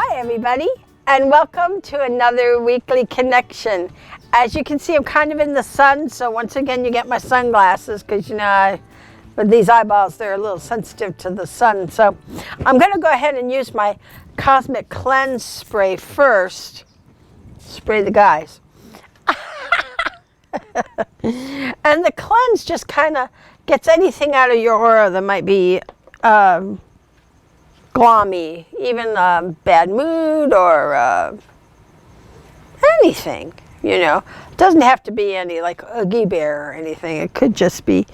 Hi everybody, and welcome to another weekly connection. As you can see, I'm kind of in the sun, so once again you get my sunglasses because with these eyeballs they're a little sensitive to the sun. So I'm going to go ahead and use my Cosmic Cleanse spray first. Spray the guys. And the cleanse just kind of gets anything out of your aura that might be gloomy, even bad mood or anything, It doesn't have to be any like Oogie Bear or anything. It could just be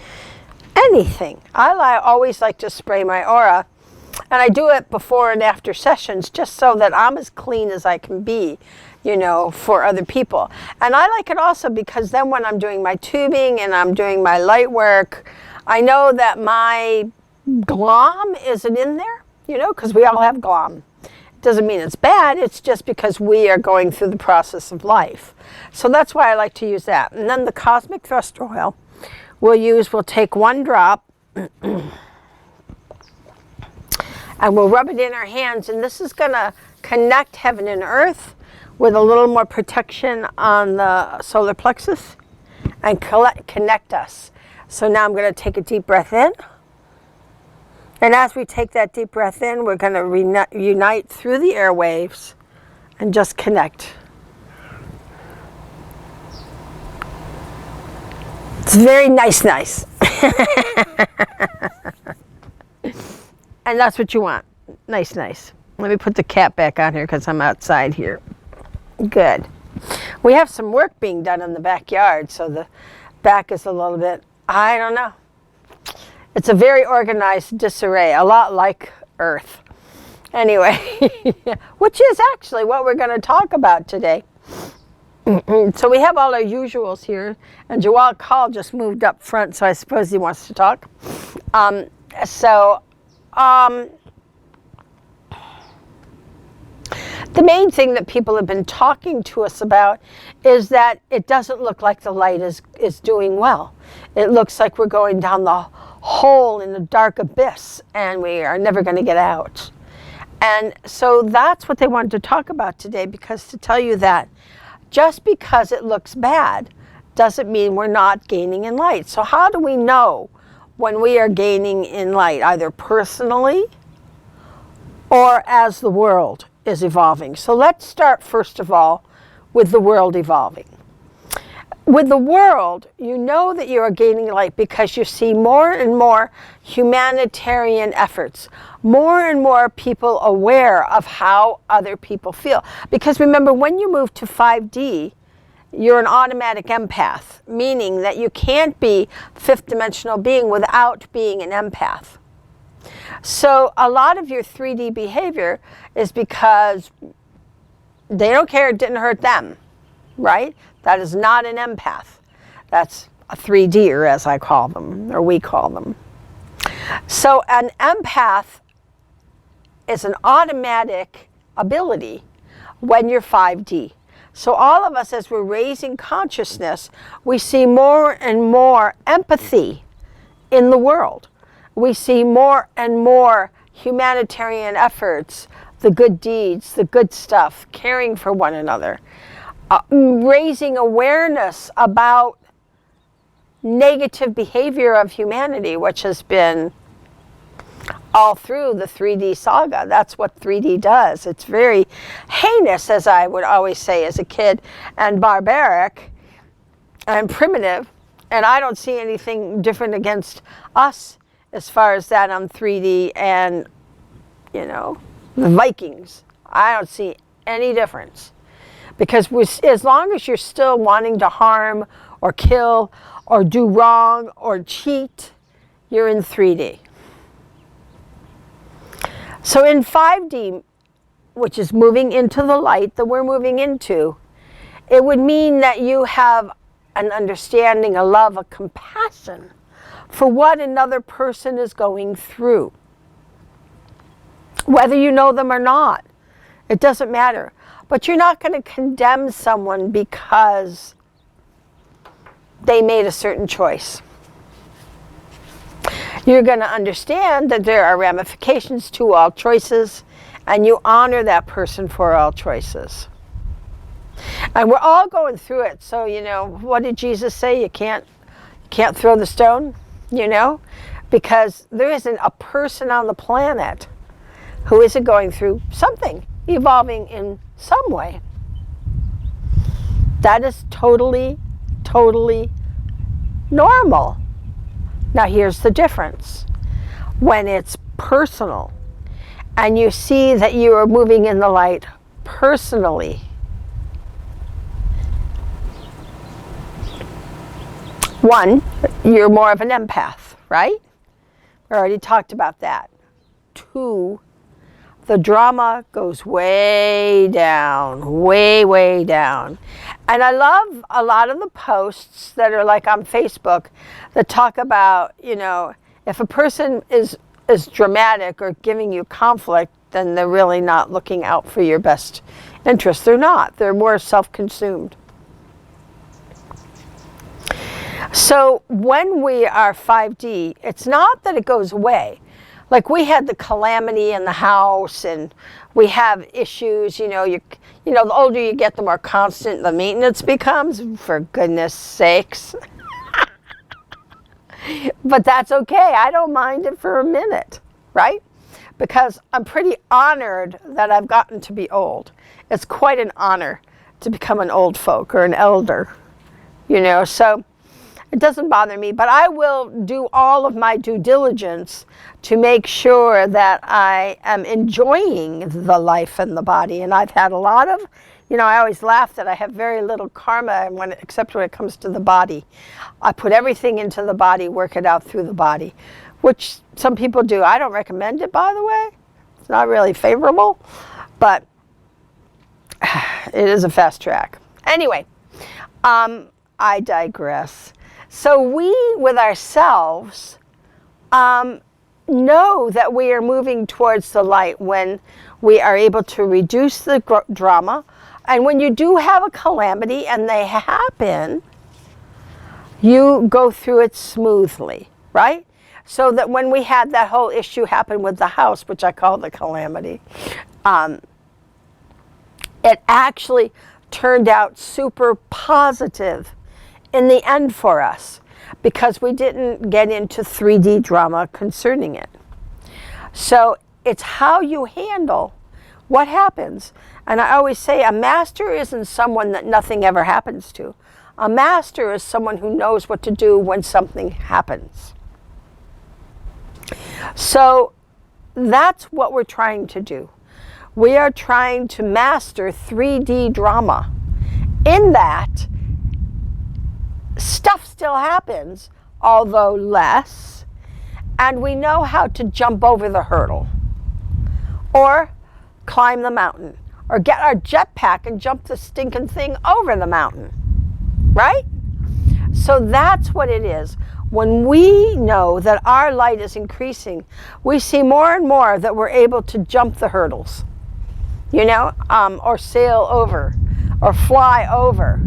anything. I always like to spray my aura, and I do it before and after sessions just so that I'm as clean as I can be, for other people. And I like it also because then when I'm doing my tubing and I'm doing my light work, I know that my glom isn't in there, because we all have glom. It doesn't mean it's bad, it's just because we are going through the process of life. So that's why I like to use that. And then the Cosmic Thruster Oil we'll take one drop and we'll rub it in our hands, and this is going to connect heaven and earth with a little more protection on the solar plexus and connect us. So now I'm going to take a deep breath in. And as we take that deep breath in, we're going to unite through the airwaves and just connect. It's very nice. And that's what you want. Nice. Let me put the cap back on here because I'm outside here. Good. We have some work being done in the backyard, so the back is a little bit, I don't know. It's a very organized disarray, a lot like Earth. Anyway, which is actually what we're going to talk about today. So we have all our usuals here, and Jawal Call just moved up front, so I suppose he wants to talk. The main thing that people have been talking to us about is that it doesn't look like the light is doing well. It looks like we're going down the hole in the dark abyss and we are never going to get out. And so that's what they wanted to talk about today, because to tell you that just because it looks bad doesn't mean we're not gaining in light. So how do we know when we are gaining in light, either personally or as the world is evolving? So let's start first of all with the world evolving. With the world, you know that you are gaining light because you see more and more humanitarian efforts, more and more people aware of how other people feel. Because remember, when you move to 5D, you're an automatic empath, meaning that you can't be fifth dimensional being without being an empath. So a lot of your 3D behavior is because they don't care, it didn't hurt them, right? That is not an empath. That's a 3D'er, as I call them, or we call them. So an empath is an automatic ability when you're 5D. So all of us, as we're raising consciousness, we see more and more empathy in the world. We see more and more humanitarian efforts, the good deeds, the good stuff, caring for one another, raising awareness about negative behavior of humanity, which has been all through the 3D saga. That's what 3D does. It's very heinous, as I would always say as a kid, and barbaric and primitive, and I don't see anything different against us as far as that on 3D and, the Vikings. I don't see any difference. Because as long as you're still wanting to harm or kill or do wrong or cheat, you're in 3D. So in 5D, which is moving into the light that we're moving into, it would mean that you have an understanding, a love, a compassion for what another person is going through. Whether you know them or not, it doesn't matter. But you're not going to condemn someone because they made a certain choice. You're going to understand that there are ramifications to all choices, and you honor that person for all choices. And we're all going through it. So, what did Jesus say? You can't throw the stone, because there isn't a person on the planet who isn't going through something, evolving in some way. That is totally, totally normal. Now here's the difference. When it's personal and you see that you are moving in the light personally, one, you're more of an empath, right? We already talked about that. Two, the drama goes way down, way, way down. And I love a lot of the posts that are like on Facebook that talk about, if a person is dramatic or giving you conflict, then they're really not looking out for your best interest. They're not. They're more self-consumed. So when we are 5D, it's not that it goes away. Like we had the calamity in the house, and we have issues. The older you get, the more constant the maintenance becomes. For goodness sakes. But that's okay. I don't mind it for a minute, right? Because I'm pretty honored that I've gotten to be old. It's quite an honor to become an old folk or an elder, so it doesn't bother me, but I will do all of my due diligence to make sure that I am enjoying the life and the body. And I've had a lot of, I always laugh that I have very little karma except when it comes to the body. I put everything into the body, work it out through the body, which some people do. I don't recommend it, by the way. It's not really favorable, but it is a fast track. Anyway, I digress. So we, with ourselves, know that we are moving towards the light when we are able to reduce the drama. And when you do have a calamity and they happen, you go through it smoothly, right? So that when we had that whole issue happen with the house, which I call the calamity, it actually turned out super positive in the end for us, because we didn't get into 3D drama concerning it. So it's how you handle what happens. And I always say a master isn't someone that nothing ever happens to. A master is someone who knows what to do when something happens. So that's what we're trying to do. We are trying to master 3D drama. In that, stuff still happens, although less, and we know how to jump over the hurdle, or climb the mountain, or get our jetpack and jump the stinking thing over the mountain, right? So that's what it is. When we know that our light is increasing, we see more and more that we're able to jump the hurdles, or sail over, or fly over,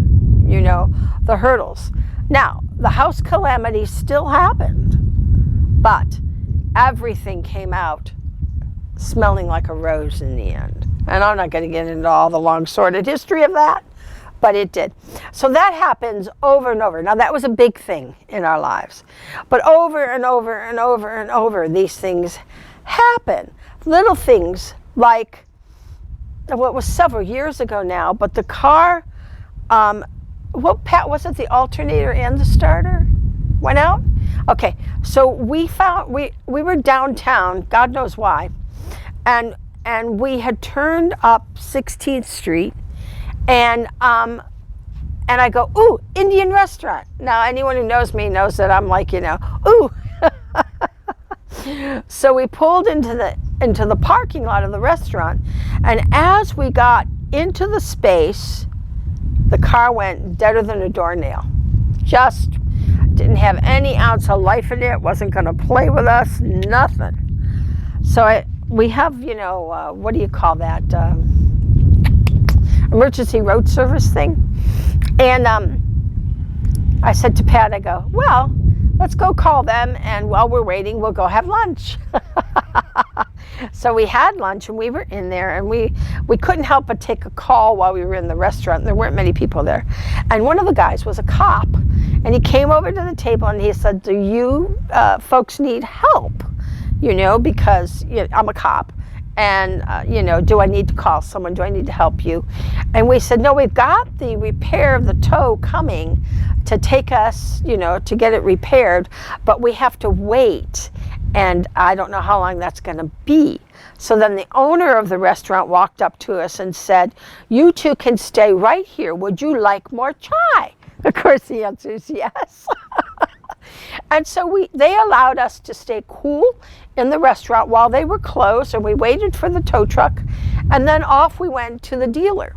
the hurdles. Now, the house calamity still happened, but everything came out smelling like a rose in the end. And I'm not going to get into all the long sordid history of that, but it did. So that happens over and over. Now, that was a big thing in our lives. But over and over and over and over, these things happen. Little things like, what was several years ago now, but the car, Pat, was it the alternator and the starter went out? Okay, so we were downtown, God knows why, and we had turned up 16th Street, and I go, ooh, Indian restaurant. Now, anyone who knows me knows that I'm like, ooh. So we pulled into the parking lot of the restaurant, and as we got into the space, the car went deader than a doornail. Just didn't have any ounce of life in it, wasn't going to play with us, nothing. So we have, what do you call that? Emergency road service thing. And I said to Pat, I go, well, let's go call them, and while we're waiting, we'll go have lunch. So we had lunch, and we were in there, and we couldn't help but take a call while we were in the restaurant. There weren't many people there. And one of the guys was a cop, and he came over to the table, and he said, do you folks need help? You know, because I'm a cop. And, do I need to call someone? Do I need to help you? And we said, no, we've got the repair of the tow coming to take us, to get it repaired, but we have to wait. And I don't know how long that's going to be. So then the owner of the restaurant walked up to us and said, you two can stay right here. Would you like more chai? Of course, the answer is yes. And so they allowed us to stay cool in the restaurant while they were closed, and we waited for the tow truck, and then off we went to the dealer.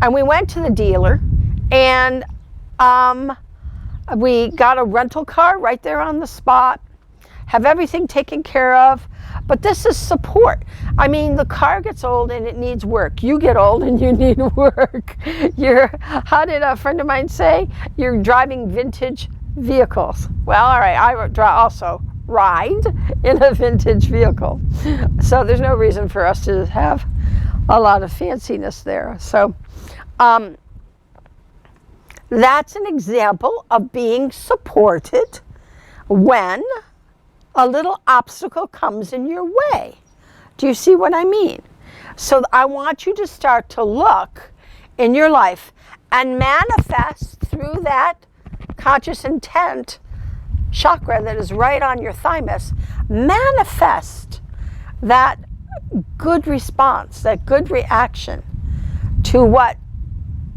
And we went to the dealer, and we got a rental car right there on the spot, have everything taken care of. But this is support. I mean, the car gets old and it needs work. You get old and you need work. How did a friend of mine say? You're driving vintage vehicles. Well, all right, I also ride in a vintage vehicle. So there's no reason for us to have a lot of fanciness there. So that's an example of being supported when a little obstacle comes in your way. Do you see what I mean? So I want you to start to look in your life and manifest through that conscious intent chakra that is right on your thymus. Manifest that good response, that good reaction to what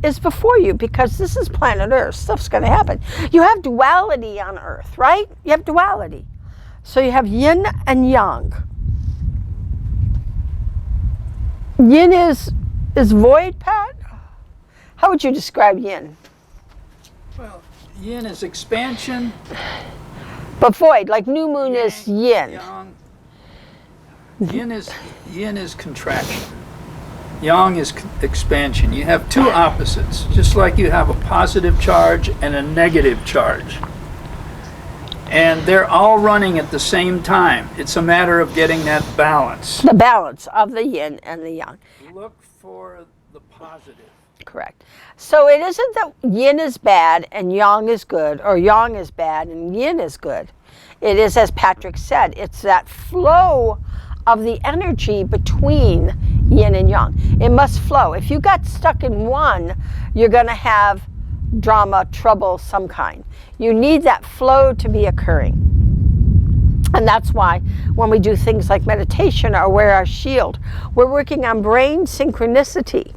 is before you, because this is planet Earth. Stuff's going to happen. You have duality on Earth, right? You have duality. So you have yin and yang. Yin is void, Pat? How would you describe yin? Well, yin is expansion. But void, like new moon is yin. Yang. Yin is contraction. Yang is expansion. You have two opposites, just like you have a positive charge and a negative charge. And they're all running at the same time. It's a matter of getting that balance. The balance of the yin and the yang. Look for the positive. Correct. So it isn't that yin is bad and yang is good, or yang is bad and yin is good. It is, as Patrick said, it's that flow of the energy between yin and yang. It must flow. If you got stuck in one, you're going to have drama, trouble, some kind. You need that flow to be occurring. And that's why when we do things like meditation or wear our shield, we're working on brain synchronicity,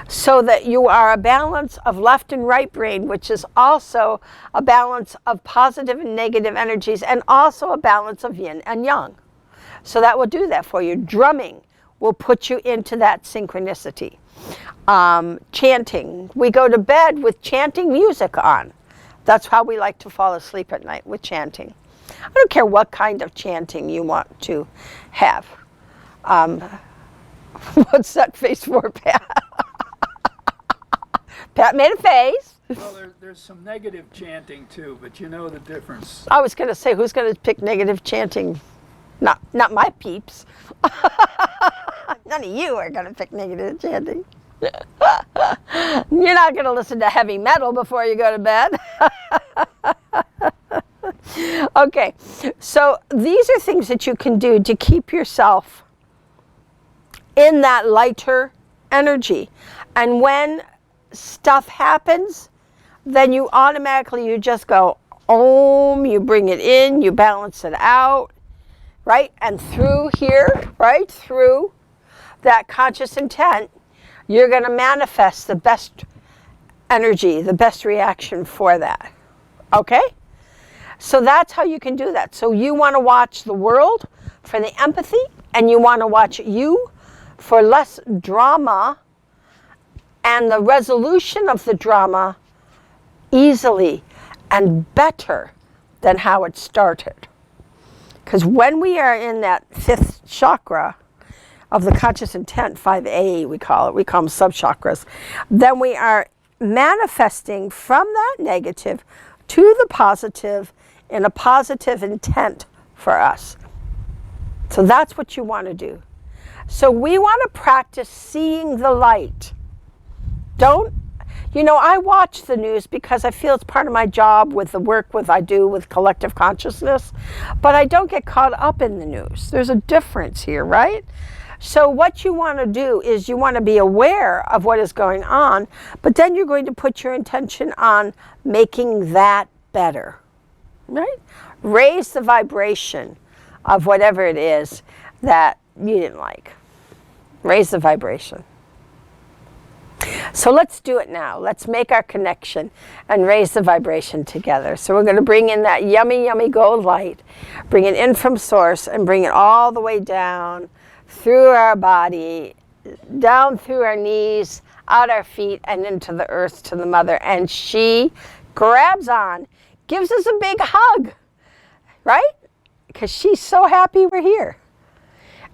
so that you are a balance of left and right brain, which is also a balance of positive and negative energies, and also a balance of yin and yang. So that will do that for you. Drumming will put you into that synchronicity. Chanting. We go to bed with chanting music on. That's how we like to fall asleep at night, with chanting. I don't care what kind of chanting you want to have. What's that face for, Pat? Pat made a face. Well, there's some negative chanting too, but you know the difference. I was going to say, who's going to pick negative chanting? Not my peeps. None of you are going to pick negative chanting. You're not going to listen to heavy metal before you go to bed. Okay, so these are things that you can do to keep yourself in that lighter energy. And when stuff happens, then you just go Om, you bring it in, you balance it out, right? And through here, right through that conscious intent, you're going to manifest the best energy, the best reaction for that. Okay? So that's how you can do that. So you want to watch the world for the empathy, and you want to watch you for less drama and the resolution of the drama easily and better than how it started. Because when we are in that fifth chakra of the conscious intent, 5A we call it, we call them sub-chakras, then we are manifesting from that negative to the positive in a positive intent for us. So that's what you want to do. So we want to practice seeing the light. I watch the news because I feel it's part of my job with the work I do with collective consciousness, but I don't get caught up in the news. There's a difference here, right? So what you want to do is you want to be aware of what is going on, but then you're going to put your intention on making that better, right? Raise the vibration of whatever it is that you didn't like. Raise the vibration. So let's do it now. Let's make our connection and raise the vibration together. So we're going to bring in that yummy, yummy gold light, bring it in from source and bring it all the way down through our body, down through our knees, out our feet, and into the earth to the mother. And she grabs on, gives us a big hug, right? Because she's so happy we're here.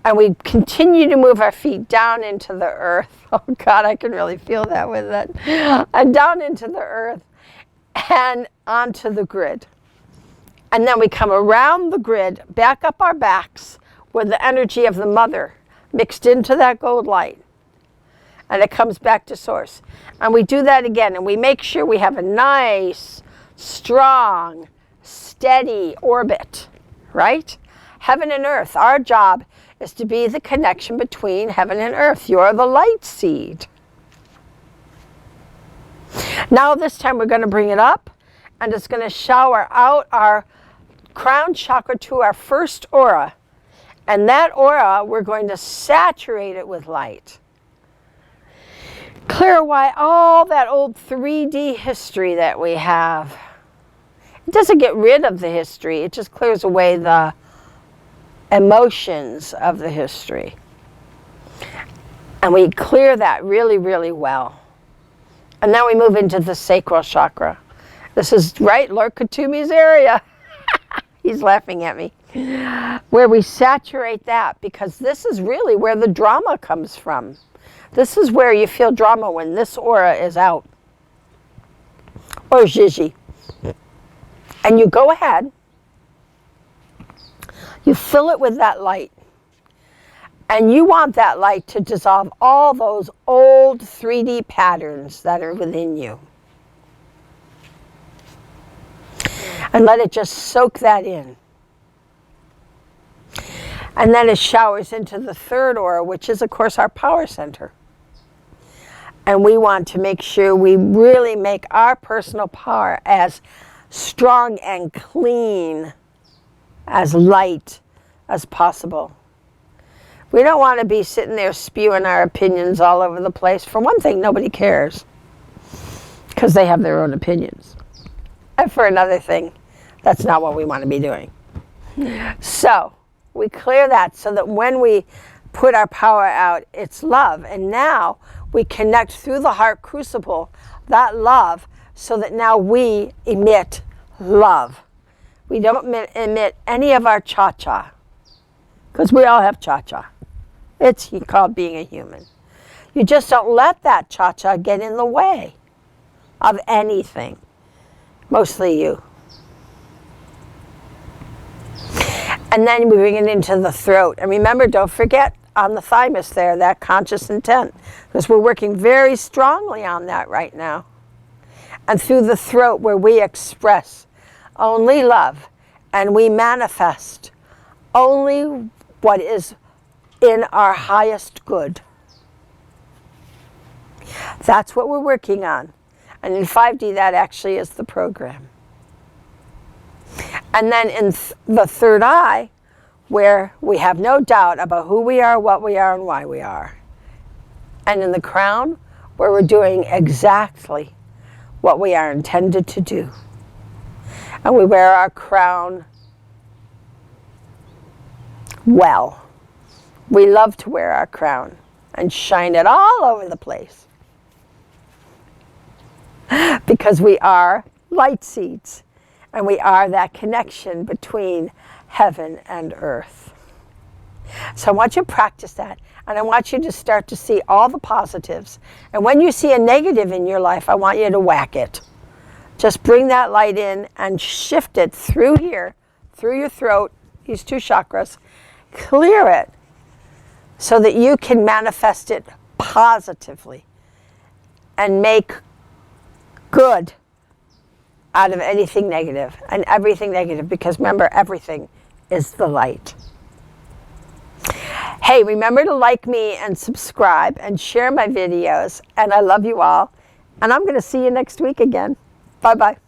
And we continue to move our feet down into the earth. Oh God, I can really feel that with it. And down into the earth and onto the grid. And then we come around the grid, back up our backs with the energy of the mother mixed into that gold light. And it comes back to source. And we do that again. And we make sure we have a nice, strong, steady orbit, right? Heaven and earth. Our job is to be the connection between heaven and earth. You're the light seed. Now this time we're going to bring it up, and it's going to shower out our crown chakra to our first aura. And that aura, we're going to saturate it with light. Clear away all that old 3D history that we have. It doesn't get rid of the history, it just clears away the emotions of the history. And we clear that really, really well. And then we move into the sacral chakra. This is right, Lord Katumi's area. He's laughing at me. Where we saturate that, because this is really where the drama comes from. This is where you feel drama when this aura is out. Or Zhizhi. And you go ahead, you fill it with that light. And you want that light to dissolve all those old 3D patterns that are within you. And let it just soak that in. And then it showers into the third aura, which is, of course, our power center. And we want to make sure we really make our personal power as strong and clean, as light as possible. We don't want to be sitting there spewing our opinions all over the place. For one thing, nobody cares, because they have their own opinions. And for another thing, that's not what we want to be doing. So we clear that so that when we put our power out, it's love. And now we connect through the heart crucible, that love, so that now we emit love. We don't emit any of our cha-cha, because we all have cha-cha. It's called being a human. You just don't let that cha-cha get in the way of anything. Mostly you. And then we bring it into the throat. And remember, don't forget on the thymus there, that conscious intent, because we're working very strongly on that right now. And through the throat, where we express only love and we manifest only what is in our highest good. That's what we're working on. And in 5D, that actually is the program. And then in the third eye, where we have no doubt about who we are, what we are, and why we are. And in the crown, where we're doing exactly what we are intended to do. And we wear our crown well. We love to wear our crown and shine it all over the place. Because we are light seeds. And we are that connection between heaven and earth. So I want you to practice that. And I want you to start to see all the positives. And when you see a negative in your life, I want you to whack it. Just bring that light in and shift it through here, through your throat, these two chakras. Clear it so that you can manifest it positively and make good out of anything negative and everything negative, because remember, everything is the light. Hey, remember to like me and subscribe and share my videos, and I love you all, and I'm going to see you next week again. Bye-bye.